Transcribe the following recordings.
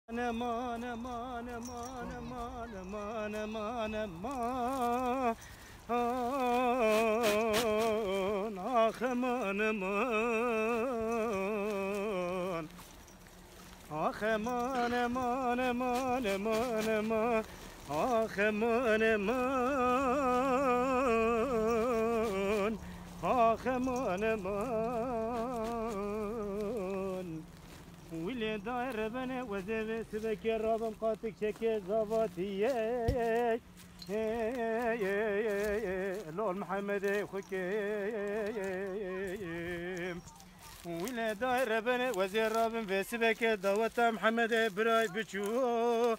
Aman aman aman aman aman aman aman ah aman aman ah aman aman aman aman aman ah aman aman ah aman aman واللي داير بنا وزي سبك الرابم قاتك شكي زباتي لول محمد خوكي واللي داير بنا وزي الرابم في سبك دوت محمد براي بشو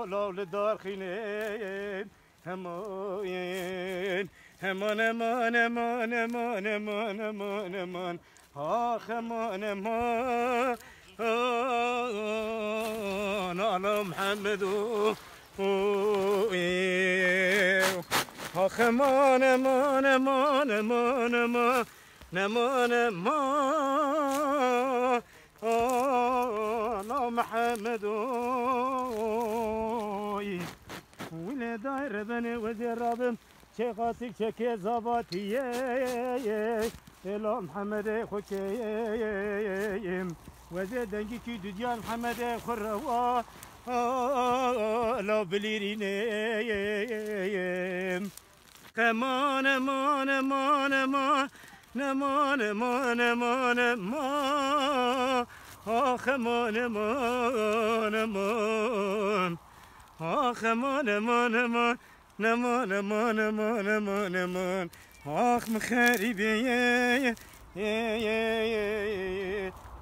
لول دار خينين همين همان امان امان امان امان امان امان آخ امان امان على محمد آخ امان امان امان امان امان امان امان على محمد ولا داير بني وزير رابم شيخاتك شكي زباتي إلا محمد خوكيم وزير دنجي كي دجال محمد خروا لا بليرينيم كمان امان امان امان امان امان امان امان آخ امان امان امان آخ امان امان امان امان امان امان امان امان آخ مخاربي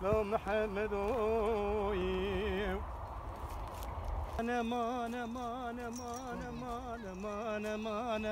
لو محمد امان امان امان امان امان امان